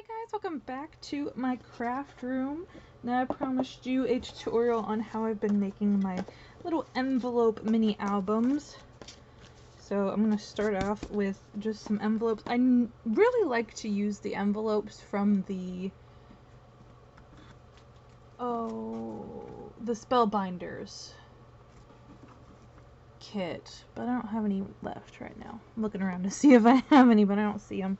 guys, welcome back to my craft room. Now I promised you a tutorial on how I've been making my little envelope mini albums. So I'm going to start off with just some envelopes. I really like to use the envelopes from the Spellbinders kit, but I don't have any left right now. I'm looking around to see if I have any, but I don't see them.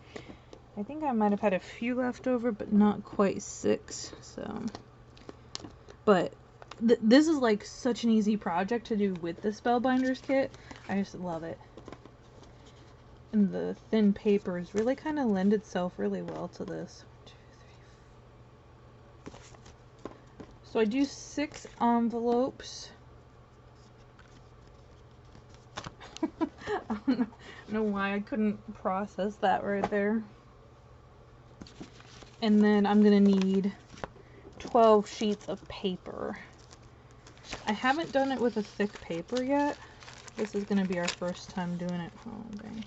I think I might have had a few left over, but not quite 6, so. But this is like such an easy project to do with the Spellbinders kit. I just love it. And the thin papers really kind of lend itself really well to this. 1, 2, 3, 4. So I do 6 envelopes. I don't know why I couldn't process that right there. And then I'm gonna need 12 sheets of paper. I haven't done it with a thick paper yet. This is gonna be our first time doing it. Oh, dang.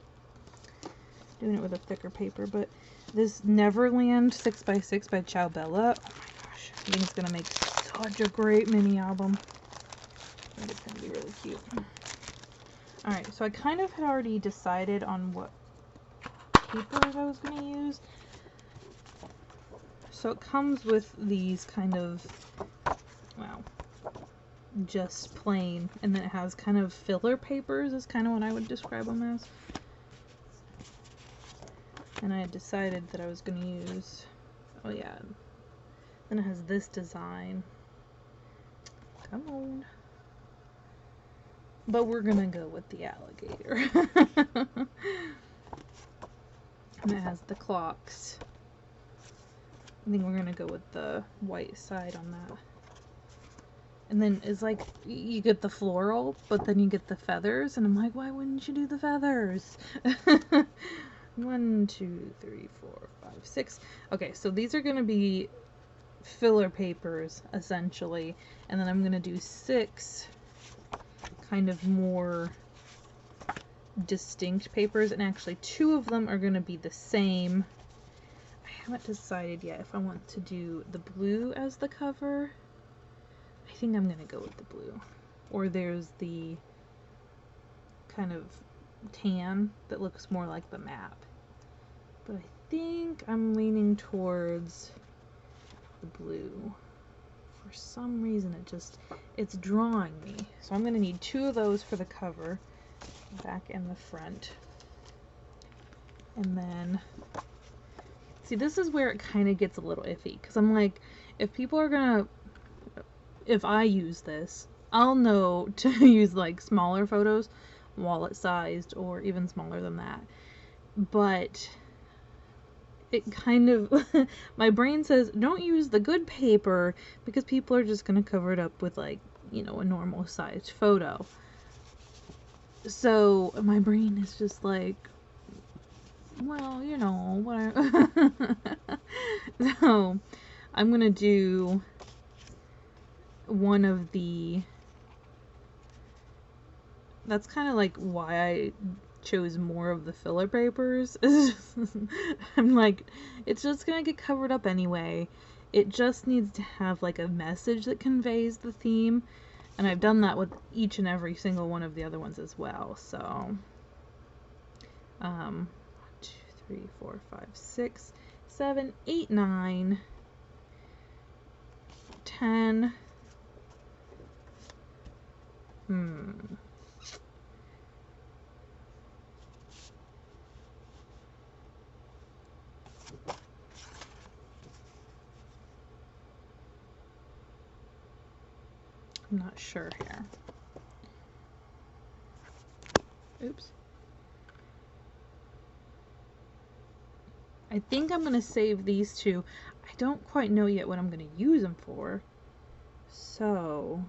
Doing it with a thicker paper, but this Neverland 6x6 by Ciao Bella. Oh my gosh, I think it's gonna make such a great mini album. I think it's gonna be really cute. Alright, so I kind of had already decided on what papers I was gonna use. So it comes with these kind of, wow, just plain, and then it has kind of filler papers is kind of what I would describe them as. And I had decided that I was going to use, oh yeah, then it has this design. Come on. But we're going to go with the alligator. And it has the clocks. I think we're gonna go with the white side on that. And then it's like, you get the floral, but then you get the feathers, and I'm like, why wouldn't you do the feathers? 1, 2, 3, 4, 5, 6. Okay, so these are gonna be filler papers, essentially. And then I'm gonna do 6 kind of more distinct papers, and actually 2 of them are gonna be the same. I haven't decided yet if I want to do the blue as the cover. I think I'm gonna go with the blue. Or there's the kind of tan that looks more like the map. But I think I'm leaning towards the blue. For some reason it's drawing me. So I'm gonna need 2 of those for the cover, back and the front. And then see, this is where it kind of gets a little iffy, because I'm like, if I use this, I'll know to use like smaller photos, wallet sized, or even smaller than that. But it kind of, my brain says, don't use the good paper, because people are just going to cover it up with like, you know, a normal sized photo. So my brain is just like, well, you know, what so I'm gonna do one of the, that's kind of like why I chose more of the filler papers. I'm like, it's just gonna get covered up anyway. It just needs to have like a message that conveys the theme, and I've done that with each and every single one of the other ones as well. So 1, 2, 3, 4, 5, 6, 7, 8, 9, 10. I'm not sure here. Oops. I think I'm going to save these 2. I don't quite know yet what I'm going to use them for. So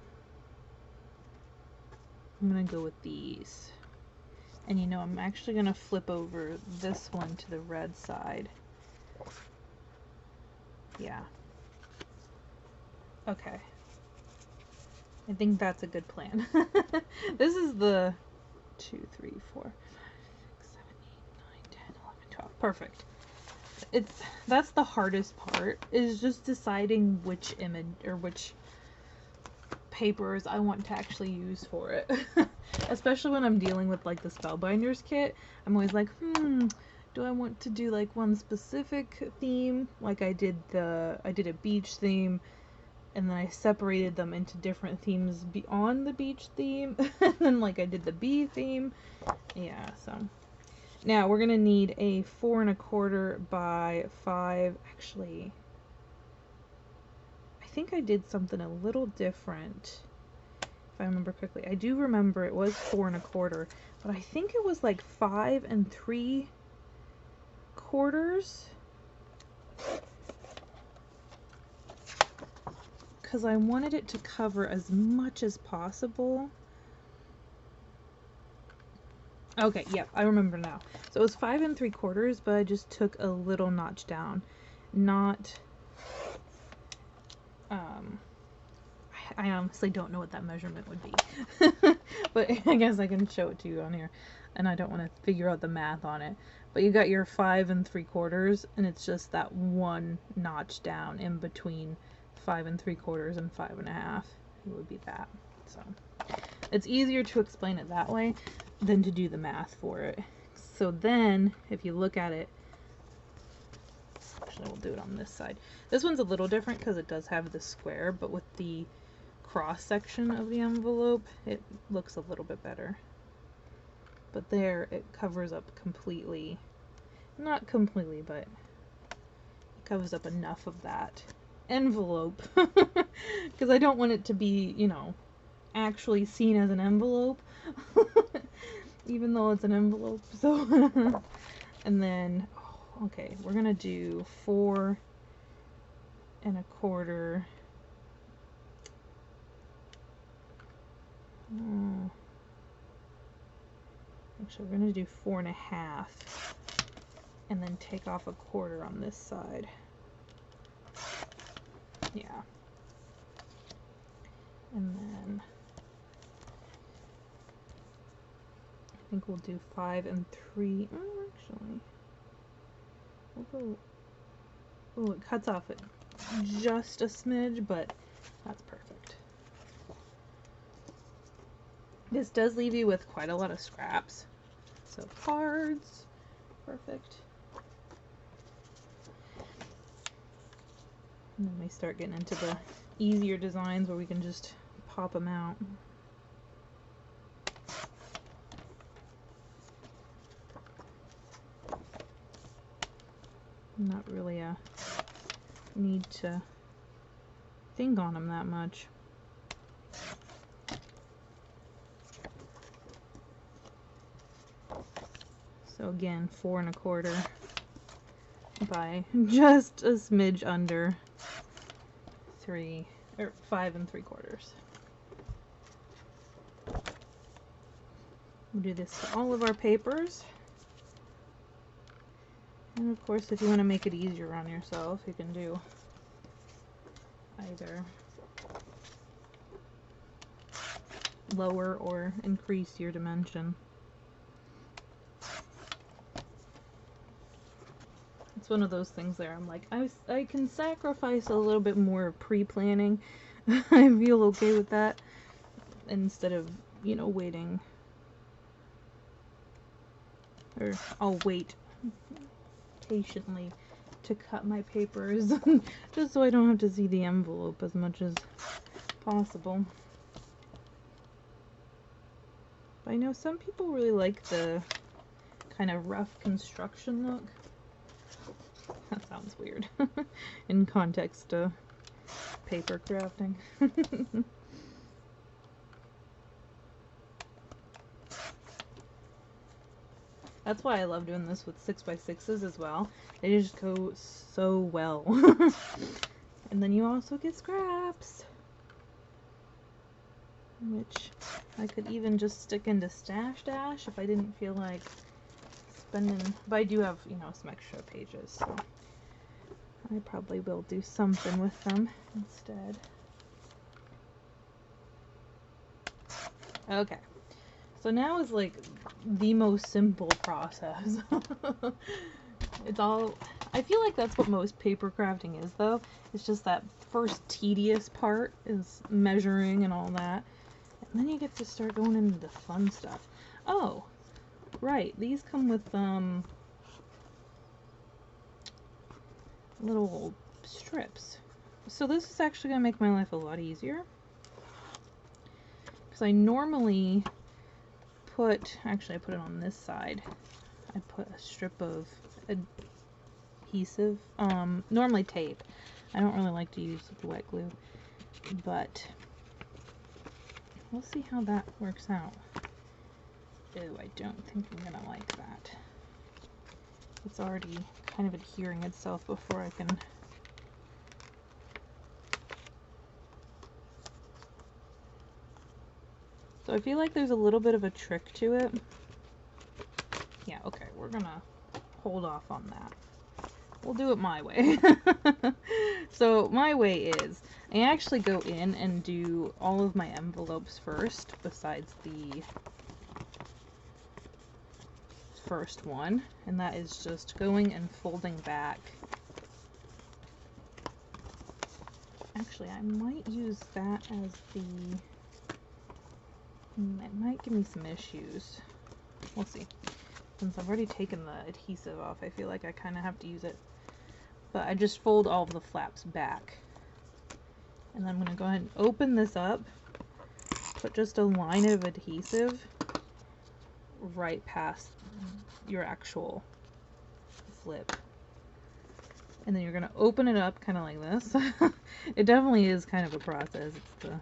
I'm going to go with these. And you know, I'm actually going to flip over this one to the red side. Yeah. Okay. I think that's a good plan. This is the 2, 3, 4, 5, 6, 7, 8, 9, 10, 11, 12. Perfect. that's the hardest part, is just deciding which image or which papers I want to actually use for it. Especially when I'm dealing with like the Spellbinders kit, I'm always like, do I want to do like one specific theme? Like I did a beach theme, and then I separated them into different themes beyond the beach theme, and then like I did the bee theme. Yeah, so now we're gonna need a 4 1/4 by 5. Actually, I think I did something a little different, if I remember correctly. I do remember it was 4 1/4, but I think it was like 5 3/4, because I wanted it to cover as much as possible. Okay, yep, I remember now. So it was 5 3/4, but I just took a little notch down. Not, I honestly don't know what that measurement would be. But I guess I can show it to you on here. And I don't want to figure out the math on it. But you got your 5 3/4, and it's just that one notch down in between 5 3/4 and 5 1/2. It would be that. So it's easier to explain it that way than to do the math for it. So then, if you look at it, actually we'll do it on this side. This one's a little different because it does have the square, but with the cross section of the envelope, it looks a little bit better. But there, it covers up completely, not completely, but it covers up enough of that envelope, because I don't want it to be, you know, actually seen as an envelope, even though it's an envelope. So and then, okay, we're gonna do 4 1/4. Actually, we're gonna do 4 1/2, and then take off a 1/4 on this side. Yeah. And then I think we'll do 5 3. Oh, actually, we'll go. Oh, it cuts off it just a smidge, but that's perfect. This does leave you with quite a lot of scraps. So cards, perfect. And then we start getting into the easier designs where we can just pop them out. Not really a need to think on them that much. So again, 4 1/4 by just a smidge under 3 or 5 3/4. We'll do this to all of our papers. And of course, if you want to make it easier on yourself, you can do either lower or increase your dimension. It's one of those things there, I'm like, I can sacrifice a little bit more pre-planning. I feel okay with that, instead of, you know, waiting. Or I'll wait patiently to cut my papers just so I don't have to see the envelope as much as possible. But I know some people really like the kind of rough construction look. That sounds weird in context to paper crafting. That's why I love doing this with 6x6s as well. They just go so well. And then you also get scraps, which I could even just stick into Stash Dash if I didn't feel like spending, but I do have, you know, some extra pages, so I probably will do something with them instead. Okay, so now is like the most simple process. It's all, I feel like that's what most paper crafting is, though. It's just that first tedious part is measuring and all that. And then you get to start going into the fun stuff. Oh, right. These come with little strips. So this is actually going to make my life a lot easier. Because I normally actually I put it on this side. I put a strip of adhesive, normally tape. I don't really like to use the wet glue, but we'll see how that works out. Oh, I don't think I'm gonna like that. It's already kind of adhering itself before I can. So I feel like there's a little bit of a trick to it. Yeah, okay, we're gonna hold off on that. We'll do it my way. So my way is, I actually go in and do all of my envelopes first, besides the first one, and that is just going and folding back. Actually, I might use that as the... It might give me some issues. We'll see. Since I've already taken the adhesive off, I feel like I kind of have to use it. But I just fold all of the flaps back. And then I'm going to go ahead and open this up, put just a line of adhesive right past your actual flip. And then you're going to open it up kind of like this. It definitely is kind of a process. It's the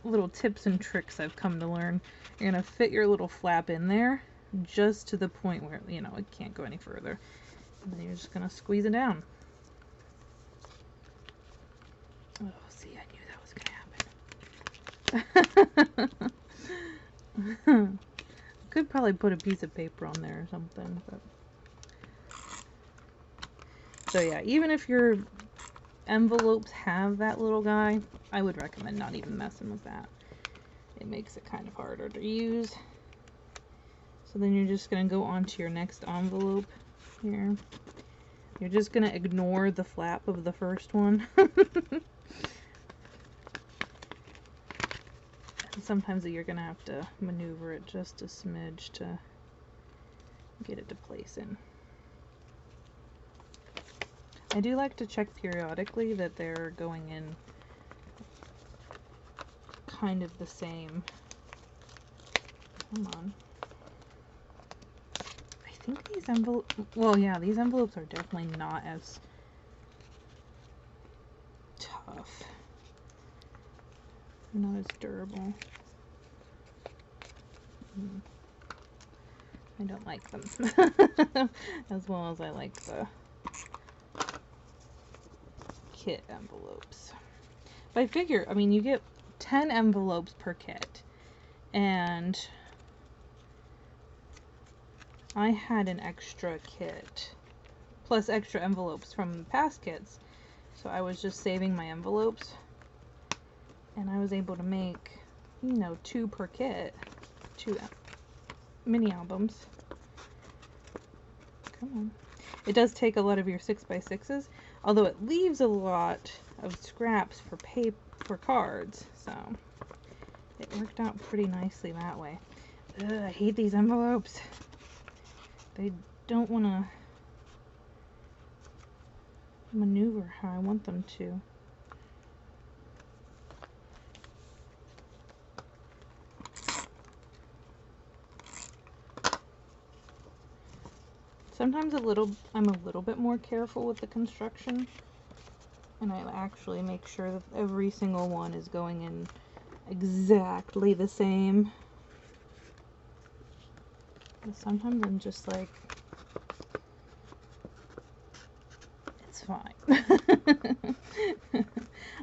little tips and tricks I've come to learn. You're going to fit your little flap in there just to the point where, you know, it can't go any further. And then you're just going to squeeze it down. Oh, see, I knew that was going to happen. Could probably put a piece of paper on there or something. But... So yeah, even if your envelopes have that little guy, I would recommend not even messing with that. It makes it kind of harder to use. So then you're just going to go on to your next envelope here. You're just going to ignore the flap of the first one. Sometimes you're going to have to maneuver it just a smidge to get it to place in. I do like to check periodically that they're going in kind of the same. Come on. I think these envelopes, well, yeah, these envelopes are definitely not as tough. Not as durable. I don't like them as well as I like the kit envelopes. But I figure, I mean, you get 10 envelopes per kit, and I had an extra kit plus extra envelopes from past kits, so I was just saving my envelopes, and I was able to make, you know, 2 per kit, 2 mini albums. Come on. It does take a lot of your 6x6s, although it leaves a lot of scraps for paper, for cards, so it worked out pretty nicely that way. Ugh, I hate these envelopes. They don't want to maneuver how I want them to. Sometimes I'm a little bit more careful with the construction, and I actually make sure that every single one is going in exactly the same. But sometimes I'm just like, it's fine.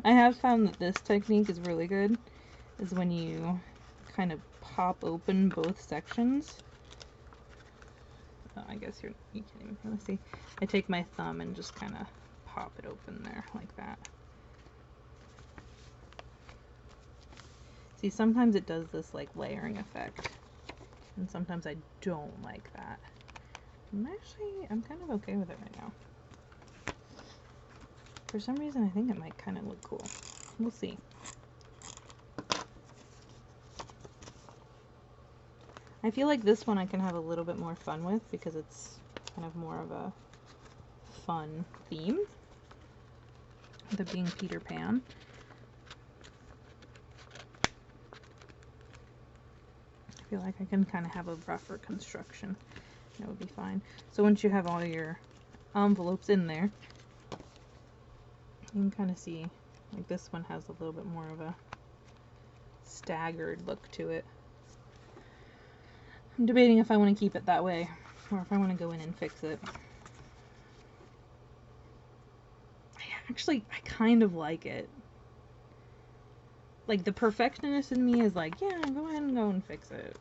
I have found that this technique is really good, is when you kind of pop open both sections. Oh, I guess you can't even really see. I take my thumb and just kind of pop it open there like that. See, sometimes it does this like layering effect, and sometimes I don't like that. I'm kind of okay with it right now. For some reason, I think it might kind of look cool. We'll see. I feel like this one I can have a little bit more fun with because it's kind of more of a fun theme. The being Peter Pan. I feel like I can kind of have a rougher construction. That would be fine. So once you have all your envelopes in there, you can kind of see, like this one has a little bit more of a staggered look to it. I'm debating if I want to keep it that way or if I want to go in and fix it. I kind of like it. Like, the perfectionist in me is like, yeah, go ahead and go and fix it.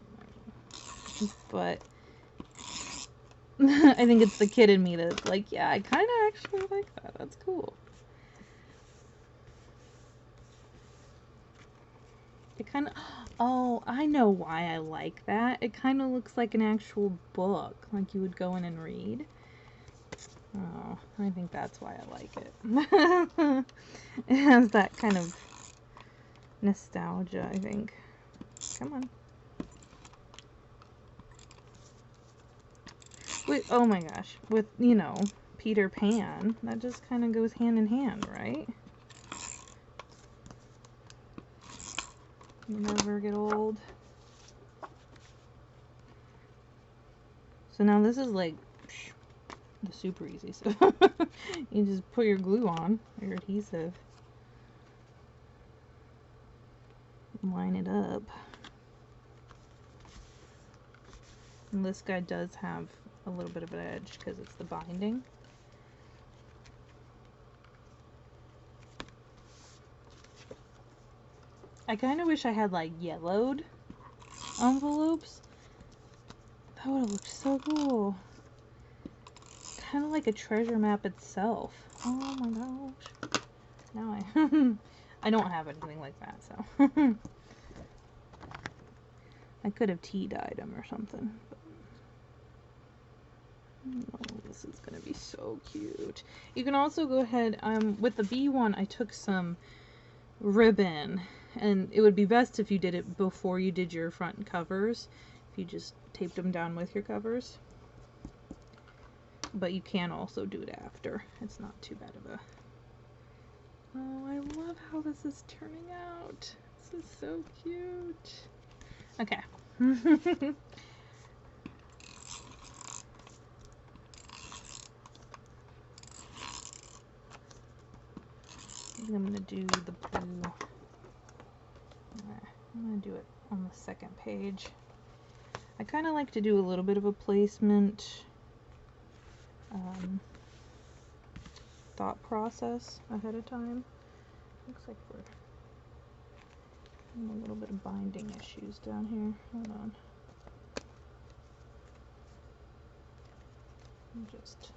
But I think it's the kid in me that's like, yeah, I kind of actually like that. That's cool. It kind of, oh, I know why I like that. It kind of looks like an actual book, like you would go in and read. Oh, I think that's why I like it. It has that kind of nostalgia, I think. Come on. Wait, oh my gosh. With, you know, Peter Pan, that just kind of goes hand in hand, right? You never get old. So now this is like the super easy stuff. You just put your glue on, your adhesive. Line it up. And this guy does have a little bit of an edge because it's the binding. I kind of wish I had like yellowed envelopes. That would have looked so cool. Kind of like a treasure map itself. Oh my gosh. Now I don't have anything like that, so. I could have tea dyed them or something. But... oh, this is gonna be so cute. You can also go ahead, with the bee one, I took some ribbon, and it would be best if you did it before you did your front covers, if you just taped them down with your covers. But you can also do it after. It's not too bad of a... oh, I love how this is turning out. This is so cute. Okay. I'm gonna do the blue. I'm gonna do it on the second page. I kind of like to do a little bit of a placement thought process ahead of time. Looks like we're having a little bit of binding issues down here. Hold on. Just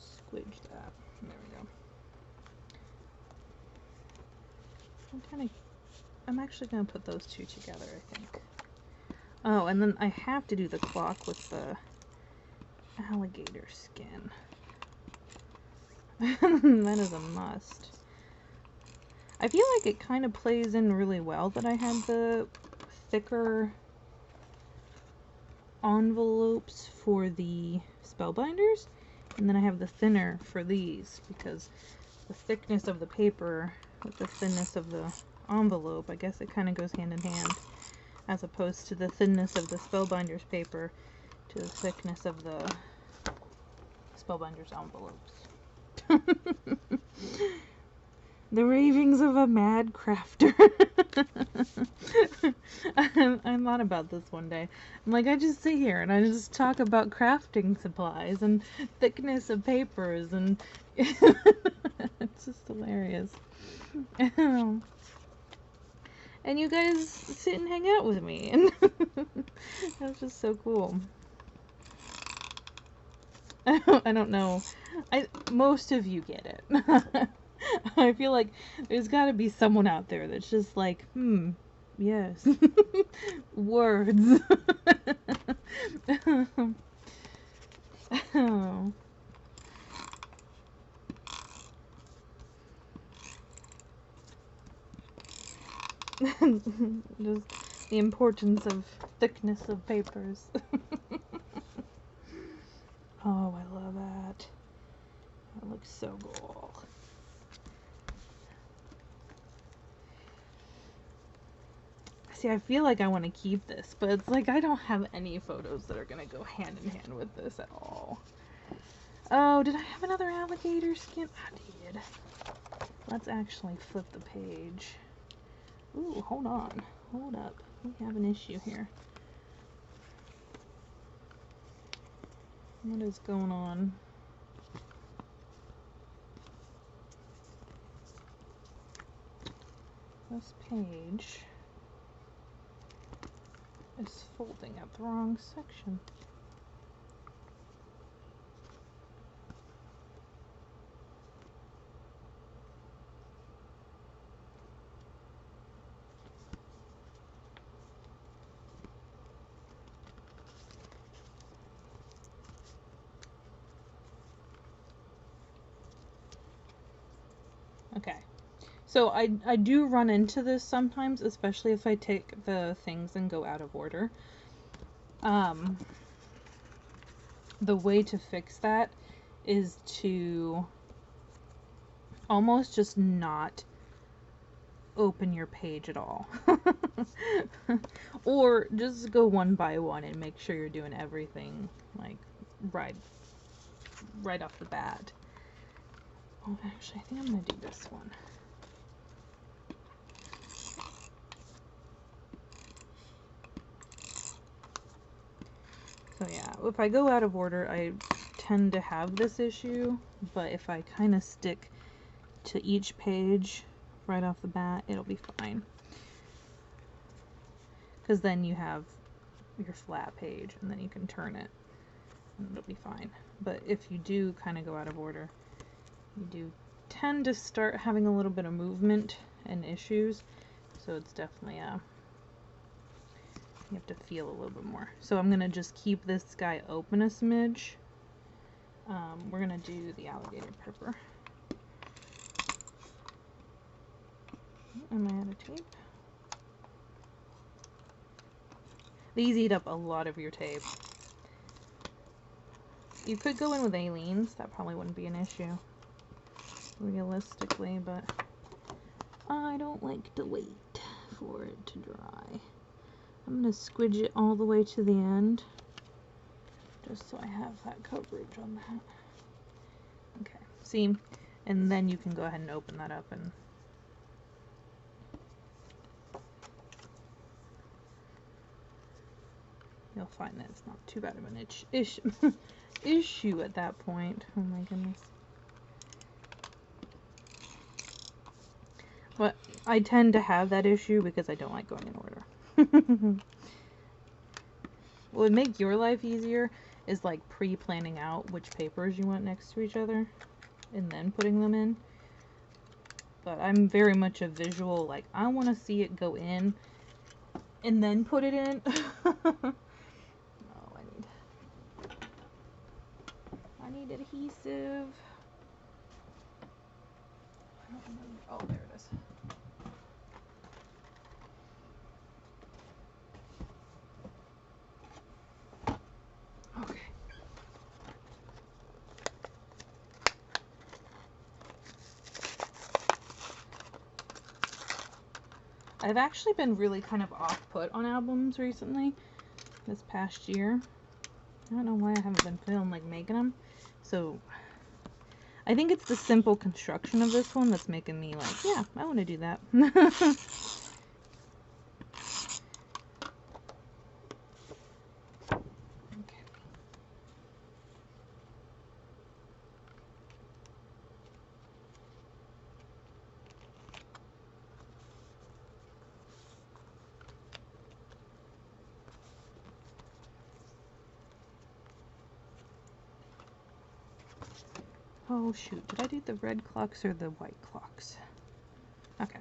squidge that. There we go. I'm actually going to put those two together, I think. Oh, and then I have to do the clock with the alligator skin. That is a must. I feel like it kind of plays in really well that I had the thicker envelopes for the spellbinders, and then I have the thinner for these, because the thickness of the paper with the thinness of the envelope, I guess it kind of goes hand in hand, as opposed to the thinness of the spellbinders paper to the thickness of the spellbinders envelopes. The ravings of a mad crafter. I thought about this one day. I'm like, I just sit here and I just talk about crafting supplies and thickness of papers, and it's just hilarious. And you guys sit and hang out with me, and that's just so cool. I don't know. Most of you get it. I feel like there's got to be someone out there that's just like, yes, words. Oh. Just the importance of thickness of papers. Oh, I love that. That looks so cool. See, I feel like I want to keep this, but it's like I don't have any photos that are going to go hand in hand with this at all. Oh, did I have another alligator skin? I did. Let's actually flip the page. Ooh, hold on. Hold up. We have an issue here. What is going on? This page is folding at the wrong section. Okay. So I do run into this sometimes, especially if I take the things and go out of order. The way to fix that is to almost just not open your page at all. Or just go one by one and make sure you're doing everything like right off the bat. Oh, actually, I think I'm gonna do this one. So yeah, if I go out of order, I tend to have this issue, but if I kind of stick to each page right off the bat, it'll be fine. Because then you have your flat page, and then you can turn it, and it'll be fine. But if you do kind of go out of order, you do tend to start having a little bit of movement and issues, so it's definitely you have to feel a little bit more. So I'm gonna just keep this guy open a smidge. We're gonna do the alligator pepper. Am I out of tape? These eat up a lot of your tape. You could go in with Aleene's, that probably wouldn't be an issue, realistically, but I don't like to wait for it to dry. I'm going to squidge it all the way to the end, just so I have that coverage on that. Okay, see? And then you can go ahead and open that up and you'll find that it's not too bad of an issue at that point. Oh my goodness. But I tend to have that issue because I don't like going in order. What would make your life easier is like pre-planning out which papers you want next to each other and then putting them in. But I'm very much a visual, like I want to see it go in and then put it in. Oh, I need adhesive. I don't remember. Oh, there it is. Okay. I've actually been really kind of off-put on albums recently, this past year. I don't know why I haven't been feeling like making them. So I think it's the simple construction of this one that's making me like, yeah, I want to do that. Okay. Oh shoot, did I do the red clocks or the white clocks? Okay.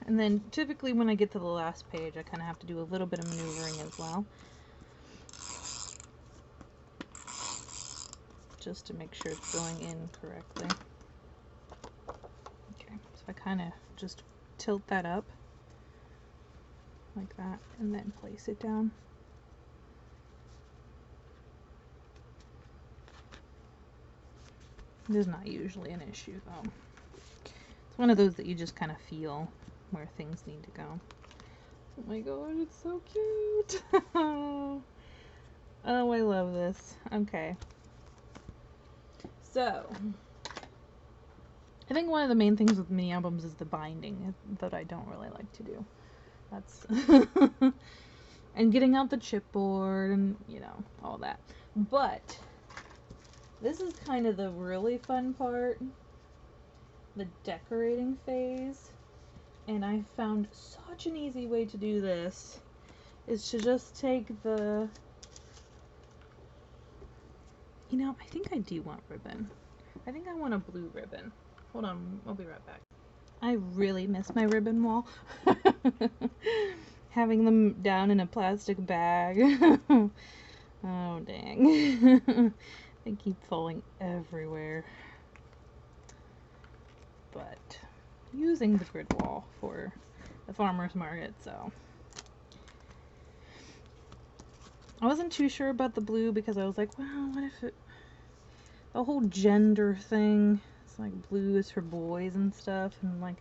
And then typically when I get to the last page, I kind of have to do a little bit of maneuvering as well. Just to make sure it's going in correctly. Okay, so I kind of just tilt that up like that and then place it down. This is not usually an issue though. It's one of those that you just kind of feel where things need to go. Oh my god, it's so cute! Oh, I love this. Okay. So, I think one of the main things with mini albums is the binding that I don't really like to do. That's and getting out the chipboard and, you know, all that. But this is kind of the really fun part, the decorating phase. And I found such an easy way to do this is to just take the, you know, I think I do want ribbon. I think I want a blue ribbon. Hold on, I'll be right back. I really miss my ribbon wall. Having them down in a plastic bag. Oh, dang. They keep falling everywhere. But using the grid wall for the farmer's market, so. I wasn't too sure about the blue because I was like, well, what if it, the whole gender thing, it's like blue is for boys and stuff, and like,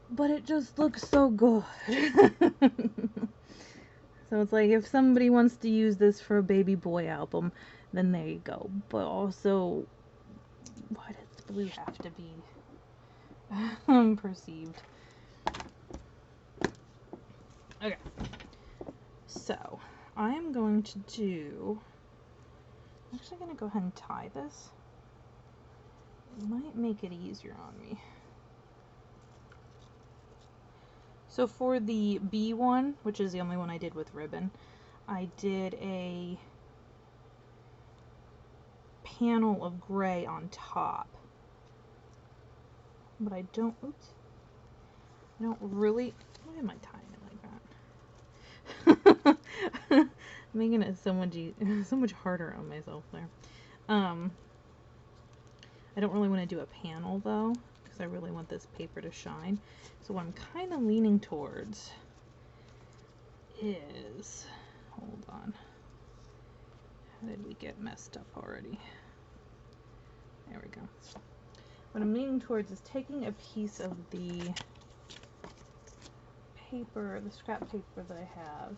but it just looks so good. So it's like, if somebody wants to use this for a baby boy album, then there you go. But also, why does blue have to be perceived? Okay. So, I'm going to do, I'm actually going to go ahead and tie this. It might make it easier on me. So for the B one, which is the only one I did with ribbon, I did a panel of gray on top. But I don't, oops, I don't really, why am I tying it like that? Making it so much harder on myself there. I don't really want to do a panel though, because I really want this paper to shine. So what I'm kind of leaning towards is, hold on, how did we get messed up already? There we go. What I'm leaning towards is taking a piece of the paper, the scrap paper that I have.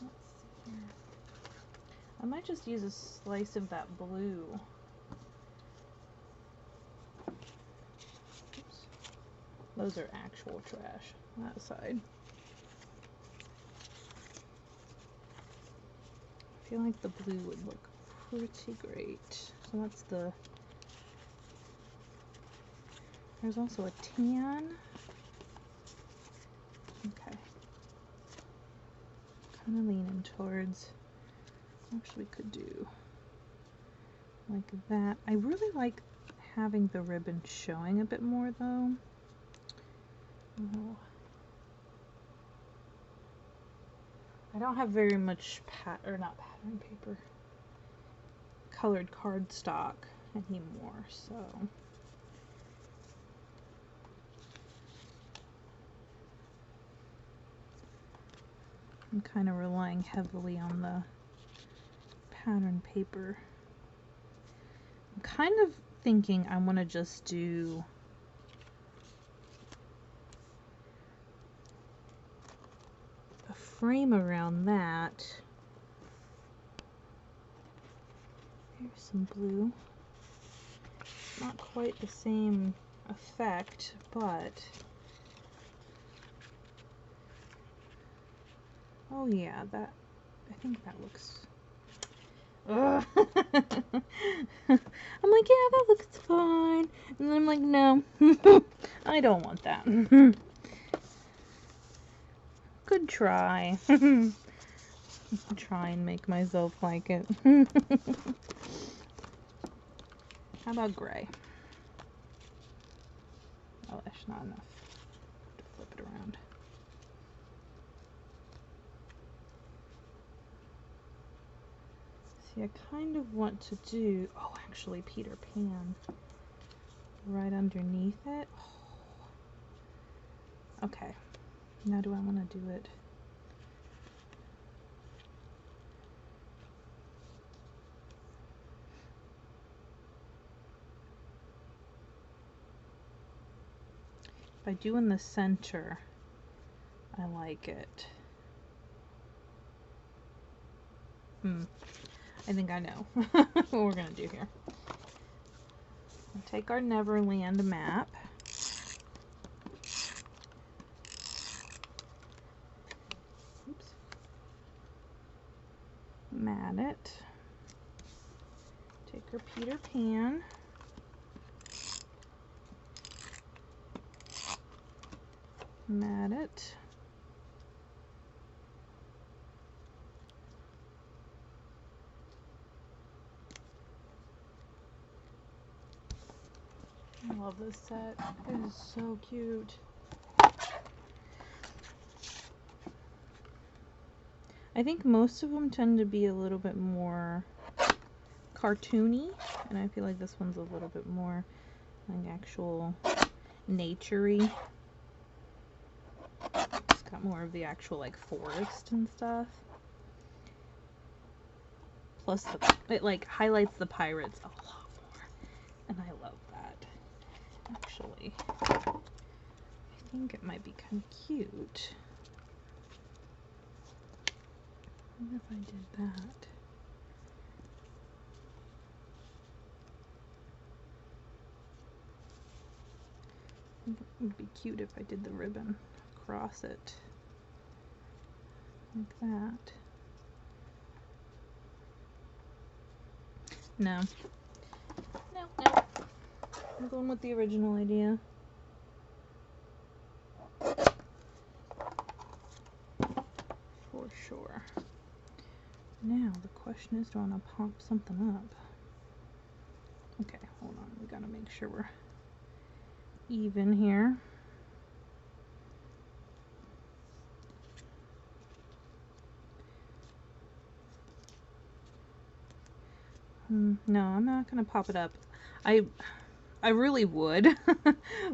Let's see here. I might just use a slice of that blue. Oops. Those are actual trash, that side. I feel like the blue would look pretty great. So that's the, there's also a tan. Okay. Kind of leaning towards, actually we could do like that. I really like having the ribbon showing a bit more though. Oh. I don't have very much not pattern paper, colored cardstock anymore, so I'm kind of relying heavily on the pattern paper. I'm kind of thinking I want to just do a frame around that. Here's some blue. Not quite the same effect, but oh yeah, that, I think that looks, I'm like, yeah, that looks fine. And then I'm like, no, I don't want that. Good try. Try and make myself like it. How about gray? Oh, that's not enough to flip it around. See, I kind of want to do, oh, actually Peter Pan right underneath it. Oh. Okay, now do I want to do it? If I do in the center, I like it. I think I know what we're gonna do here. We'll take our Neverland map. Oops. Mat it. Take our Peter Pan. Mat it. I love this set. It is so cute. I think most of them tend to be a little bit more cartoony, and I feel like this one's a little bit more like actual nature-y. It's got more of the actual like forest and stuff. Plus it like highlights the pirates a lot more, and I love that. Actually, I think it might be kind of cute. I wonder if I did that. I think it would be cute if I did the ribbon across it. Like that. No. No. I'm going with the original idea. For sure. Now the question is, do I want to pop something up? Okay, hold on. We gotta make sure we're even here. No, I'm not gonna pop it up. I really would,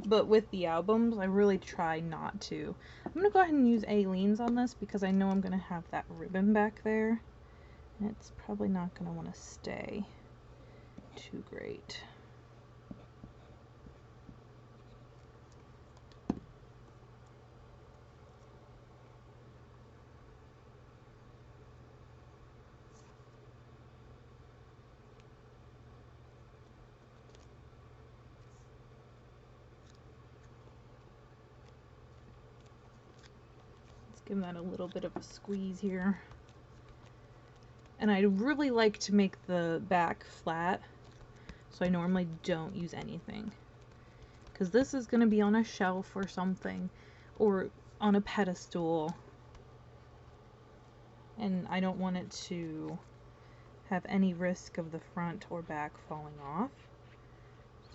but with the albums, I really try not to. I'm gonna go ahead and use Aleene's on this because I know I'm gonna have that ribbon back there, and it's probably not gonna want to stay too great. Give that a little bit of a squeeze here. And I really like to make the back flat, so I normally don't use anything. Because this is going to be on a shelf or something, or on a pedestal. And I don't want it to have any risk of the front or back falling off.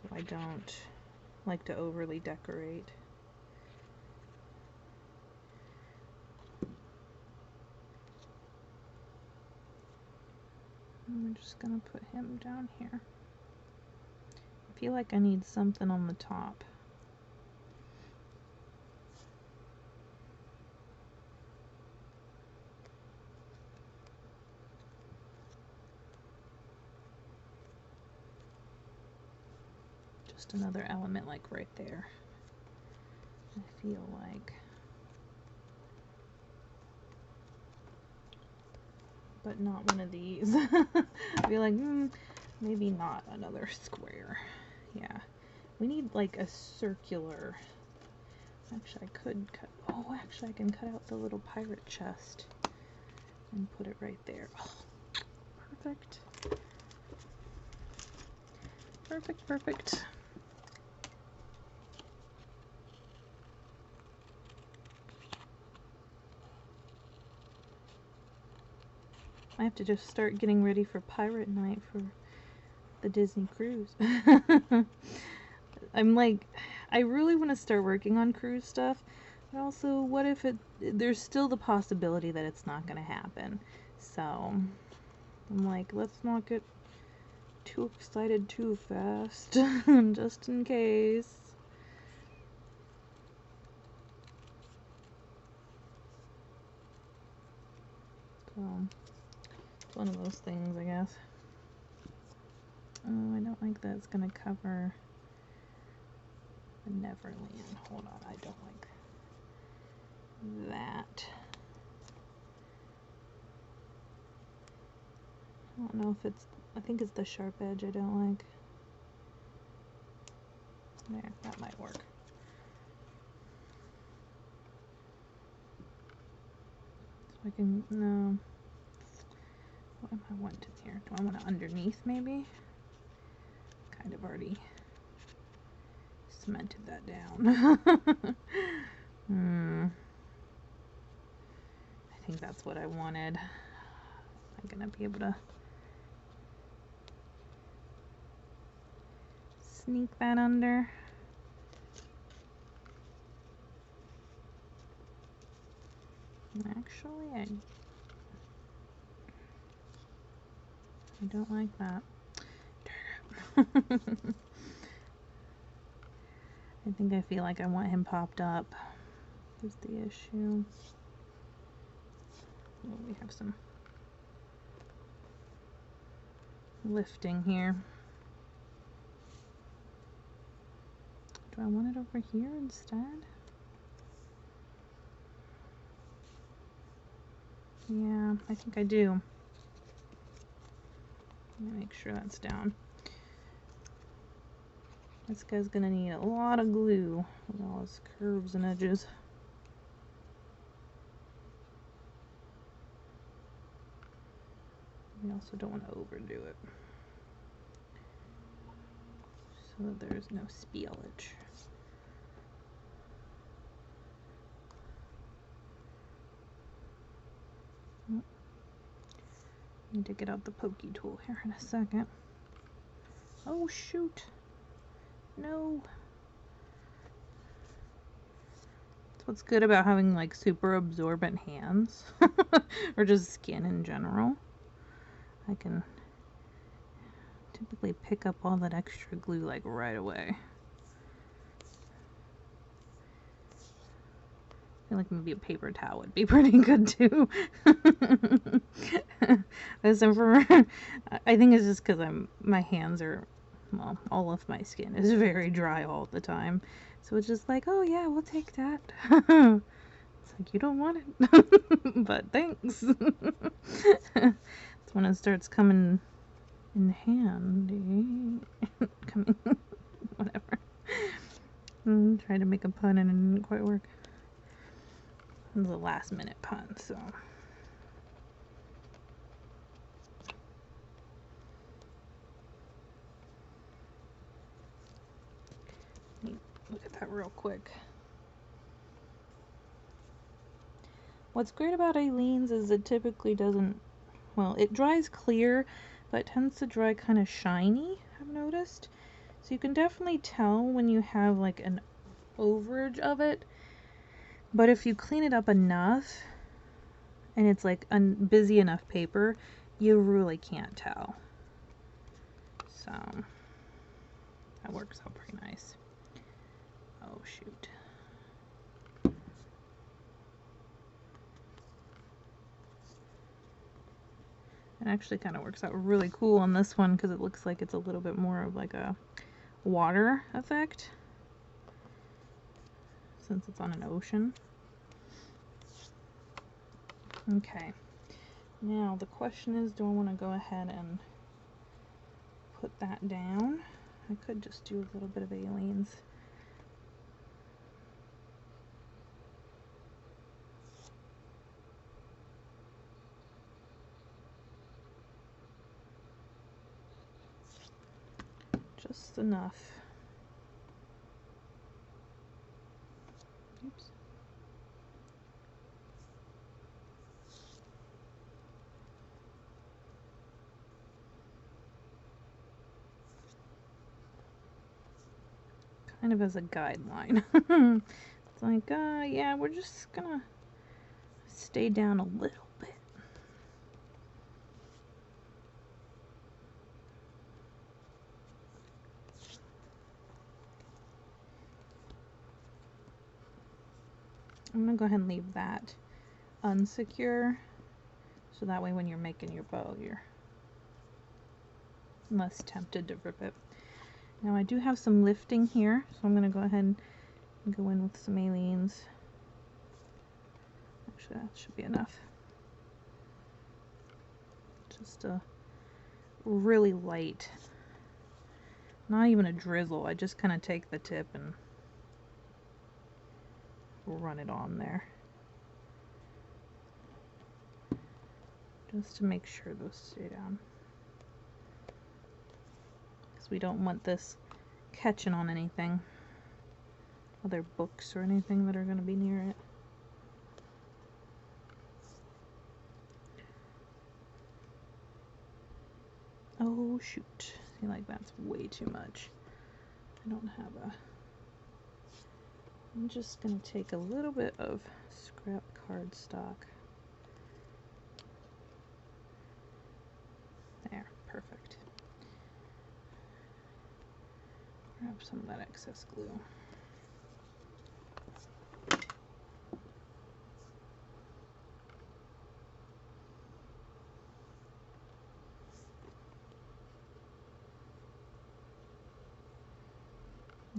So I don't like to overly decorate. I'm just gonna put him down here. I feel like I need something on the top. Just another element like right there. I feel like. But not one of these. I'd be like, maybe not another square. Yeah. We need like a circular. Actually, I could cut. Oh, actually, I can cut out the little pirate chest and put it right there. Oh, perfect. Perfect, perfect. I have to just start getting ready for pirate night for the Disney cruise. I'm like, I really want to start working on cruise stuff, but also what if there's still the possibility that it's not going to happen. So I'm like, let's not get too excited too fast, just in case. So it's one of those things, I guess. Oh, I don't like that it's gonna cover the Neverland. Hold on, I don't like that. I don't know if it's, I think it's the sharp edge I don't like. There, that might work. So I can, no. What am I wanting here? Do I want it underneath maybe? Kind of already cemented that down. I think that's what I wanted. I'm gonna be able to sneak that under. Actually, I don't like that. I think I feel like I want him popped up is the issue. Oh, we have some lifting here. Do I want it over here instead? Yeah, I think I do. Let me make sure that's down. This guy's gonna need a lot of glue with all his curves and edges. We also don't want to overdo it so that there's no spillage. Need to get out the pokey tool here in a second. Oh shoot! No. That's what's good about having like super absorbent hands, or just skin in general. I can typically pick up all that extra glue like right away. I feel like maybe a paper towel would be pretty good too. I think it's just because my hands are, well, all of my skin is very dry all the time. So it's just like, oh yeah, we'll take that. It's like, you don't want it, but thanks. It's when it starts coming in handy. Coming, whatever. Tried to make a pun and it didn't quite work. It was a last minute pun, so. Look at that real quick. What's great about Aleene's is it typically doesn't, well, it dries clear, but it tends to dry kind of shiny, I've noticed. So you can definitely tell when you have like an overage of it. But if you clean it up enough and it's like busy enough paper, you really can't tell. So that works out pretty nice. Oh shoot. It actually kind of works out really cool on this one because it looks like it's a little bit more of like a water effect since it's on an ocean. Okay, now the question is, do I want to go ahead and put that down? I could just do a little bit of Aleene's. Just enough. Oops. kind of as a guideline. It's like, yeah, we're just gonna stay down a little bit. I'm gonna go ahead and leave that unsecure, so that way when you're making your bow, you're less tempted to rip it. Now I do have some lifting here, so I'm gonna go ahead and go in with some Aleene's. Actually, that should be enough. Just a really light, not even a drizzle. I just kind of take the tip and run it on there, just to make sure those stay down, because we don't want this catching on anything, other books or anything that are going to be near it. Oh shoot, see, like that's way too much. I don't have a... I'm just going to take a little bit of scrap cardstock. There, perfect. Grab some of that excess glue.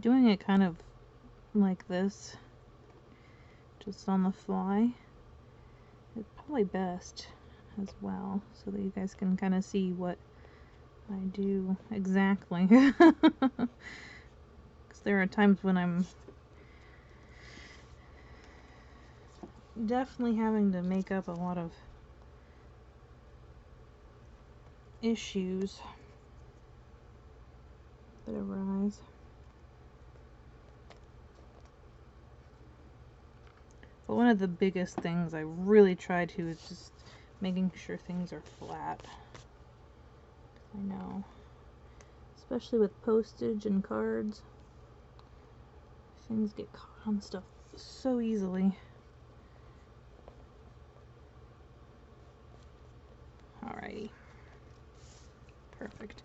Doing it kind of like this, just on the fly, is probably best as well, so that you guys can kind of see what I do exactly. Because there are times when I'm definitely having to make up a lot of issues that arise. But one of the biggest things I really try to is just making sure things are flat. I know, especially with postage and cards, things get caught on stuff so easily. Alrighty, perfect.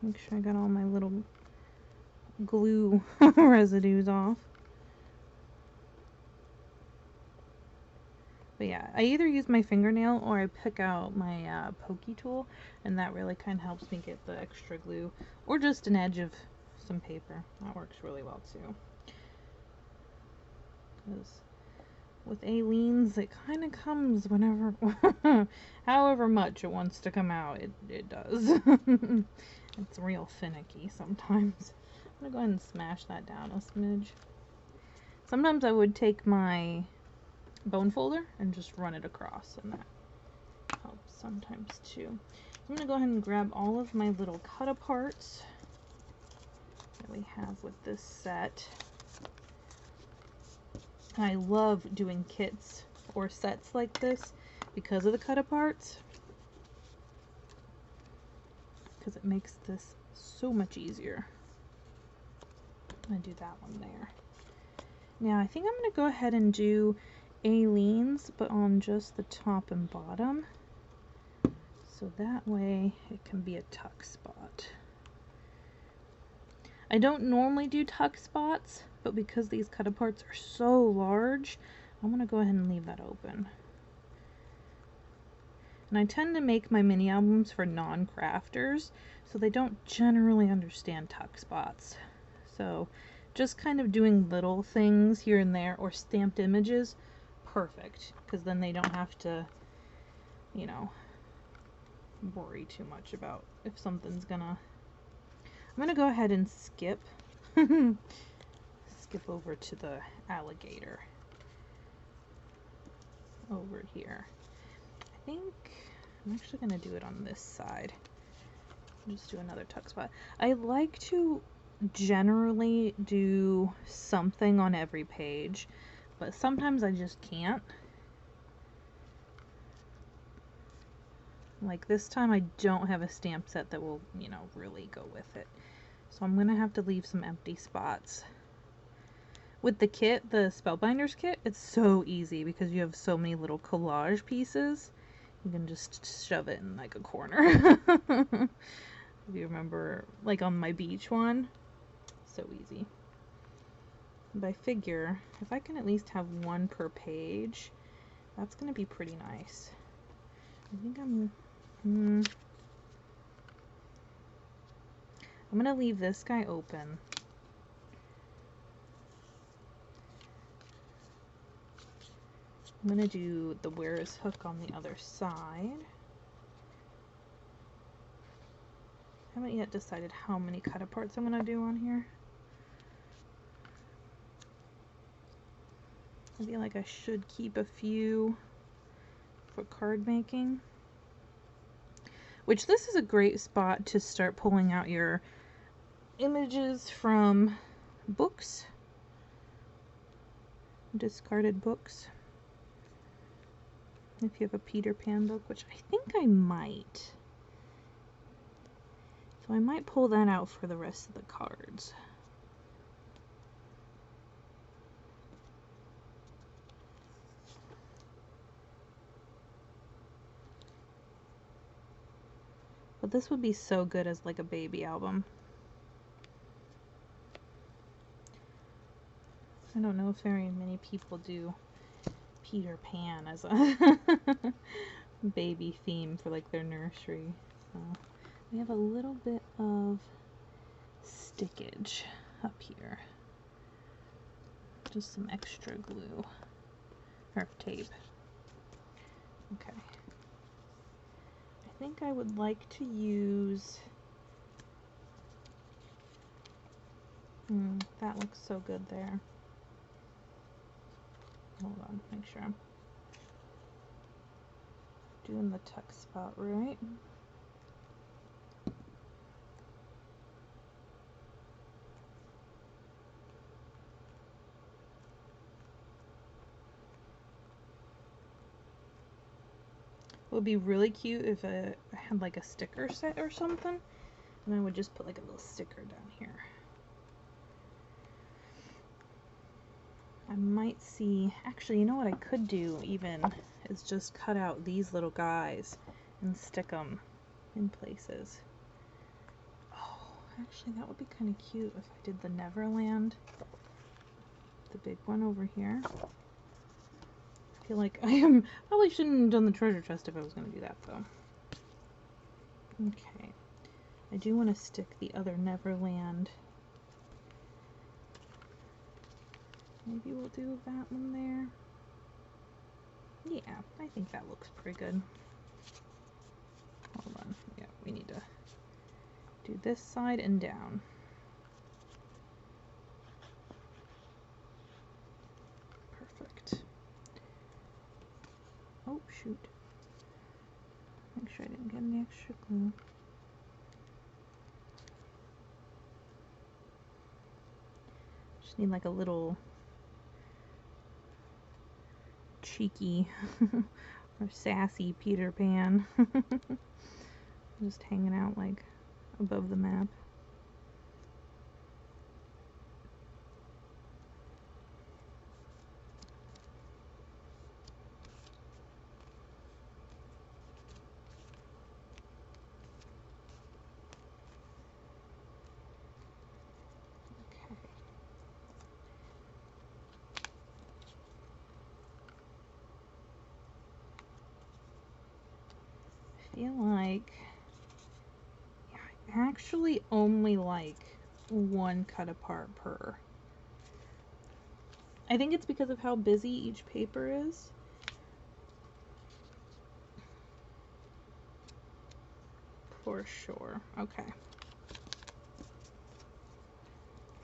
Make sure I got all my little glue residues off. But yeah, I either use my fingernail or I pick out my pokey tool, and that really kind of helps me get the extra glue, or just an edge of some paper. That works really well too. Because with Aleene's, it kind of comes whenever, however much it wants to come out, it does. It's real finicky sometimes. I'm gonna go ahead and smash that down a smidge. Sometimes I would take my bone folder and just run it across, and that helps sometimes too. I'm going to go ahead and grab all of my little cut aparts that we have with this set. I love doing kits or sets like this because of the cut aparts, because it makes this so much easier. I'm going to do that one there. Now I think I'm going to go ahead and do Aleene's, but on just the top and bottom, so that way it can be a tuck spot. I don't normally do tuck spots, but because these cut aparts are so large, I'm going to go ahead and leave that open. And I tend to make my mini albums for non-crafters, so they don't generally understand tuck spots. So just kind of doing little things here and there, or stamped images, perfect, because then they don't have to, you know, worry too much about if something's gonna... I'm gonna go ahead and skip over to the alligator over here. I think I'm actually gonna do it on this side. Just do another tuck spot. I like to generally do something on every page, but sometimes I just can't. Like this time I don't have a stamp set that will, you know, really go with it. So I'm gonna have to leave some empty spots. With the kit, the Spellbinders kit, it's so easy because you have so many little collage pieces. You can just shove it in like a corner. If you remember, like on my beach one, so easy. But I figure if I can at least have one per page, that's gonna be pretty nice. I think I'm gonna leave this guy open. I'm gonna do the Where is Hook on the other side. I haven't yet decided how many cut aparts I'm gonna do on here. I feel like I should keep a few for card making. Which this is a great spot to start pulling out your images from books. Discarded books. If you have a Peter Pan book, which I think I might. So I might pull that out for the rest of the cards. But this would be so good as like a baby album. I don't know if very many people do Peter Pan as a baby theme for like their nursery. So we have a little bit of stickage up here. Just some extra glue or tape. Okay. I think I would like to use that looks so good there. Hold on, make sure I'm doing the tuck spot right. It would be really cute if I had like a sticker set or something, and I would just put like a little sticker down here. I might see, actually, you know what I could do even is just cut out these little guys and stick them in places. Oh, actually that would be kind of cute if I did the Neverland, the big one over here. I feel like I probably shouldn't have done the treasure chest if I was going to do that though. Okay, I do want to stick the other Neverland. Maybe we'll do that one there. Yeah, I think that looks pretty good. Hold on, yeah, we need to do this side and down. Perfect. Oh, shoot. Make sure I didn't get any extra glue. Just need like a little cheeky or sassy Peter Pan. Just hanging out like above the map. I feel like I actually only like one cut apart per. I think it's because of how busy each paper is. For sure. Okay.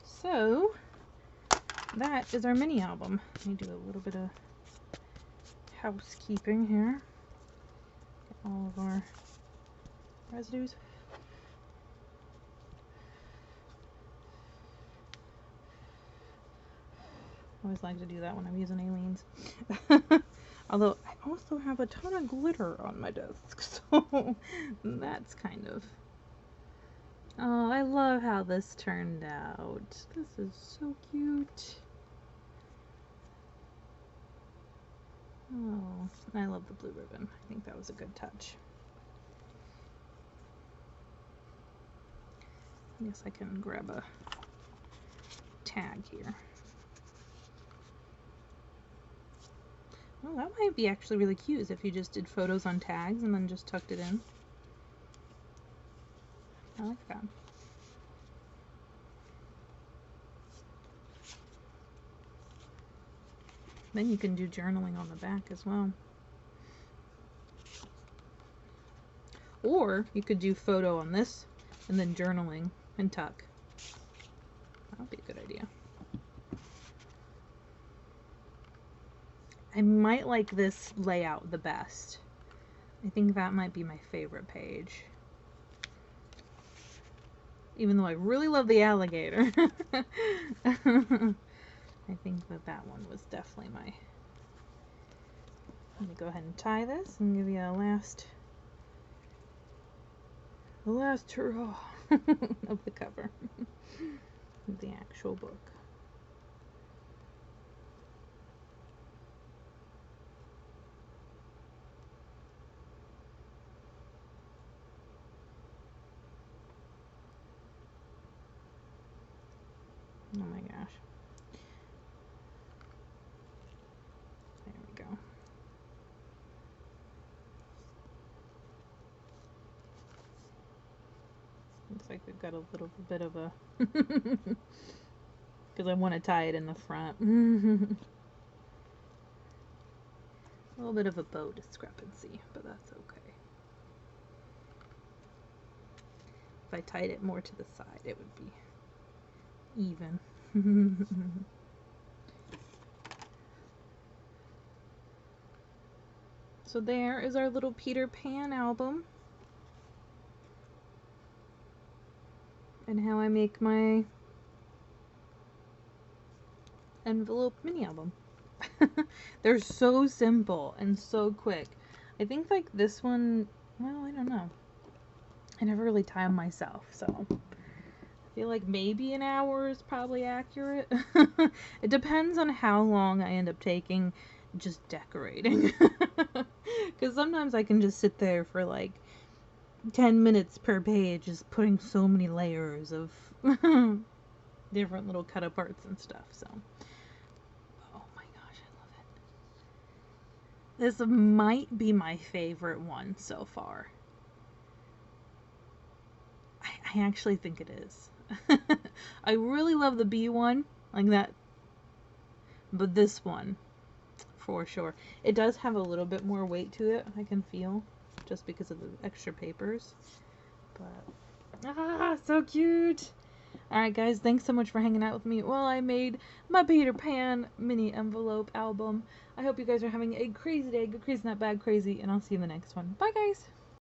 So that is our mini album. Let me do a little bit of housekeeping here. Get all of our residues. I always like to do that when I'm using Aleene's. Although I also have a ton of glitter on my desk, so that's kind of Oh, I love how this turned out. This is so cute. Oh, I love the blue ribbon. I think that was a good touch. I guess I can grab a tag here. Well, that might be actually really cute if you just did photos on tags and then just tucked it in. I like that. Then you can do journaling on the back as well. Or you could do photo on this and then journaling and tuck. That would be a good idea. I might like this layout the best. I think that might be my favorite page. Even though I really love the alligator. I think that one was definitely my... Let me go ahead and tie this and give you a last hurrah of the cover of the actual book. Oh my gosh. There we go. Looks like we've got a little bit of a... Because I want to tie it in the front. A little bit of a bow discrepancy, but that's okay. If I tied it more to the side, it would be even. So there is our little Peter Pan album. And how I make my envelope mini album. They're so simple and so quick. I think like this one, well, I don't know. I never really tie them myself, so I feel like maybe an hour is probably accurate. It depends on how long I end up taking just decorating. Because sometimes I can just sit there for like 10 minutes per page just putting so many layers of different little cut aparts and stuff, so oh my gosh, I love it. This might be my favorite one so far. I actually think it is. I really love the bee one, like that, but this one for sure. It does have a little bit more weight to it, I can feel, just because of the extra papers. But so cute. Alright guys, thanks so much for hanging out with me while I made my Peter Pan mini envelope album. I hope you guys are having a crazy day, good crazy, not bad crazy, and I'll see you in the next one. Bye guys!